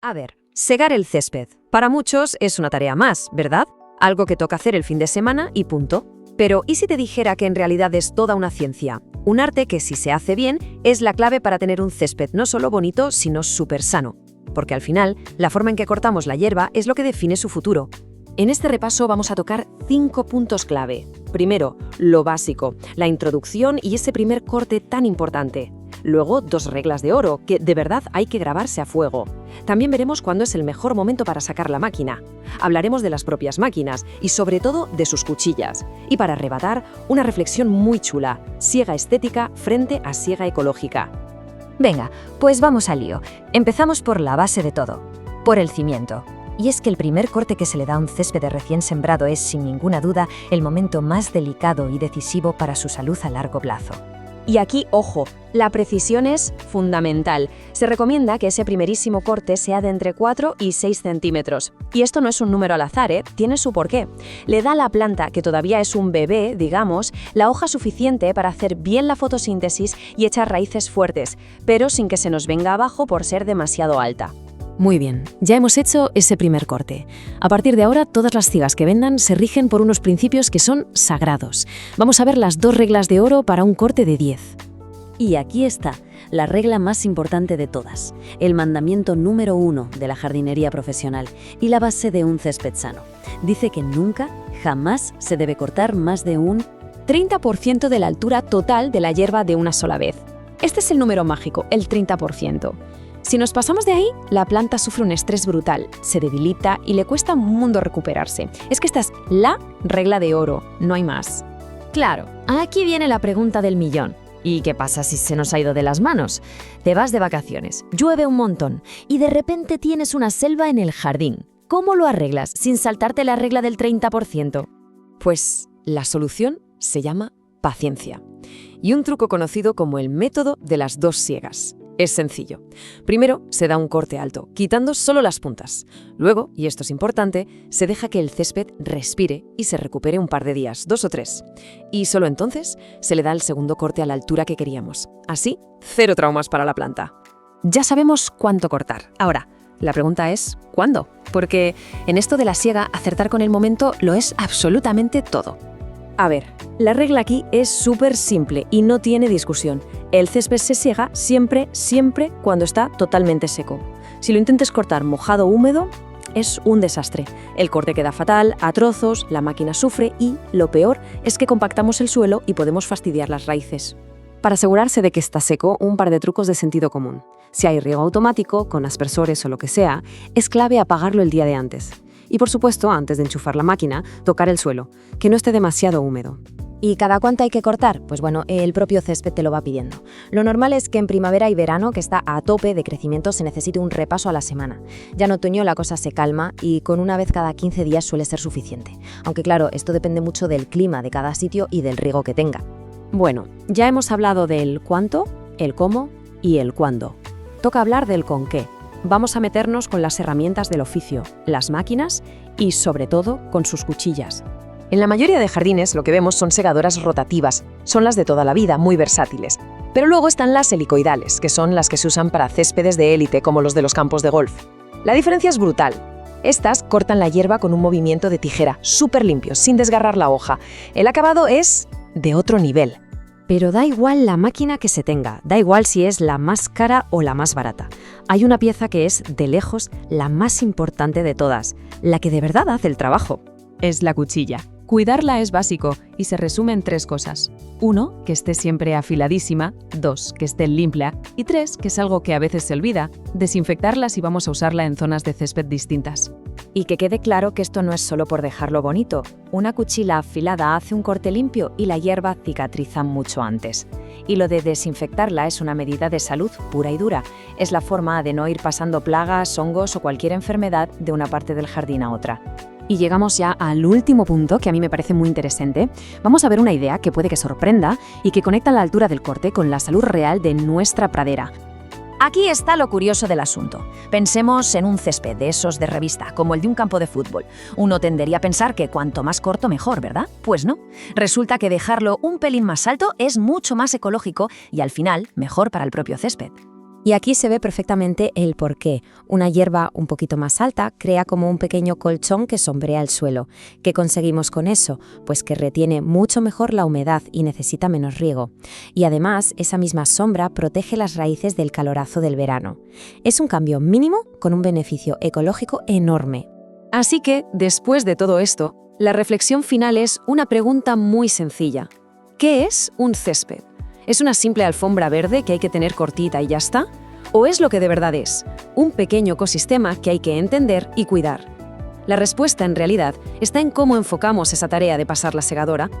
A ver, segar el césped. Para muchos es una tarea más, ¿verdad? Algo que toca hacer el fin de semana y punto. Pero ¿y si te dijera que en realidad es toda una ciencia? Un arte que, si se hace bien, es la clave para tener un césped no solo bonito, sino súper sano. Porque al final, la forma en que cortamos la hierba es lo que define su futuro. En este repaso vamos a tocar 5 puntos clave. Primero, lo básico, la introducción y ese primer corte tan importante. Luego, 2 reglas de oro, que de verdad hay que grabarse a fuego. También veremos cuándo es el mejor momento para sacar la máquina. Hablaremos de las propias máquinas y sobre todo de sus cuchillas. Y para rematar, una reflexión muy chula, siega estética frente a siega ecológica. Venga, pues vamos al lío. Empezamos por la base de todo, por el cimiento. Y es que el primer corte que se le da a un césped de recién sembrado es, sin ninguna duda, el momento más delicado y decisivo para su salud a largo plazo. Y aquí, ojo, la precisión es fundamental. Se recomienda que ese primerísimo corte sea de entre 4 y 6 centímetros. Y esto no es un número al azar, tiene su porqué. Le da a la planta, que todavía es un bebé, digamos, la hoja suficiente para hacer bien la fotosíntesis y echar raíces fuertes, pero sin que se nos venga abajo por ser demasiado alta. Muy bien, ya hemos hecho ese primer corte. A partir de ahora, todas las cigas que vendan se rigen por unos principios que son sagrados. Vamos a ver las 2 reglas de oro para un corte de 10. Y aquí está, la regla más importante de todas, el mandamiento número 1 de la jardinería profesional y la base de un césped sano. Dice que nunca, jamás se debe cortar más de un 30% de la altura total de la hierba de una sola vez. Este es el número mágico, el 30%. Si nos pasamos de ahí, la planta sufre un estrés brutal, se debilita y le cuesta un mundo recuperarse. Es que esta es la regla de oro, no hay más. Claro, aquí viene la pregunta del millón. ¿Y qué pasa si se nos ha ido de las manos? Te vas de vacaciones, llueve un montón y de repente tienes una selva en el jardín. ¿Cómo lo arreglas sin saltarte la regla del 30%? Pues la solución se llama paciencia. Y un truco conocido como el método de las 2 siegas. Es sencillo. Primero se da un corte alto, quitando solo las puntas. Luego, y esto es importante, se deja que el césped respire y se recupere un par de días, 2 o 3. Y solo entonces se le da el segundo corte a la altura que queríamos. Así, 0 traumas para la planta. Ya sabemos cuánto cortar. Ahora, la pregunta es ¿cuándo? Porque en esto de la siega, acertar con el momento lo es absolutamente todo. A ver, la regla aquí es súper simple y no tiene discusión. El césped se siega siempre cuando está totalmente seco. Si lo intentes cortar mojado o húmedo, es un desastre. El corte queda fatal, a trozos, la máquina sufre y, lo peor, es que compactamos el suelo y podemos fastidiar las raíces. Para asegurarse de que está seco, un par de trucos de sentido común. Si hay riego automático, con aspersores o lo que sea, es clave apagarlo el día de antes. Y por supuesto, antes de enchufar la máquina, tocar el suelo, que no esté demasiado húmedo. ¿Y cada cuánto hay que cortar? Pues bueno, el propio césped te lo va pidiendo. Lo normal es que en primavera y verano, que está a tope de crecimiento, se necesite un repaso a la semana. Ya en otoño la cosa se calma y con una vez cada 15 días suele ser suficiente. Aunque claro, esto depende mucho del clima de cada sitio y del riego que tenga. Bueno, ya hemos hablado del cuánto, el cómo y el cuándo. Toca hablar del con qué. Vamos a meternos con las herramientas del oficio, las máquinas y, sobre todo, con sus cuchillas. En la mayoría de jardines lo que vemos son segadoras rotativas, son las de toda la vida, muy versátiles. Pero luego están las helicoidales, que son las que se usan para céspedes de élite, como los de los campos de golf. La diferencia es brutal. Estas cortan la hierba con un movimiento de tijera, súper limpio, sin desgarrar la hoja. El acabado es de otro nivel. Pero da igual la máquina que se tenga, da igual si es la más cara o la más barata. Hay una pieza que es, de lejos, la más importante de todas, la que de verdad hace el trabajo. Es la cuchilla. Cuidarla es básico y se resume en 3 cosas. 1, que esté siempre afiladísima. 2, que esté limpia. Y 3, que es algo que a veces se olvida, desinfectarla si vamos a usarla en zonas de césped distintas. Y que quede claro que esto no es solo por dejarlo bonito. Una cuchilla afilada hace un corte limpio y la hierba cicatriza mucho antes. Y lo de desinfectarla es una medida de salud pura y dura. Es la forma de no ir pasando plagas, hongos o cualquier enfermedad de una parte del jardín a otra. Y llegamos ya al último punto, que a mí me parece muy interesante. Vamos a ver una idea que puede que sorprenda y que conecta la altura del corte con la salud real de nuestra pradera. Aquí está lo curioso del asunto. Pensemos en un césped de esos de revista, como el de un campo de fútbol. Uno tendería a pensar que cuanto más corto mejor, ¿verdad? Pues no. Resulta que dejarlo un pelín más alto es mucho más ecológico y al final mejor para el propio césped. Y aquí se ve perfectamente el porqué. Una hierba un poquito más alta crea como un pequeño colchón que sombrea el suelo. ¿Qué conseguimos con eso? Pues que retiene mucho mejor la humedad y necesita menos riego. Y además, esa misma sombra protege las raíces del calorazo del verano. Es un cambio mínimo con un beneficio ecológico enorme. Así que, después de todo esto, la reflexión final es una pregunta muy sencilla. ¿Qué es un césped? ¿Es una simple alfombra verde que hay que tener cortita y ya está? ¿O es lo que de verdad es? Un pequeño ecosistema que hay que entender y cuidar. La respuesta, en realidad, está en cómo enfocamos esa tarea de pasar la segadora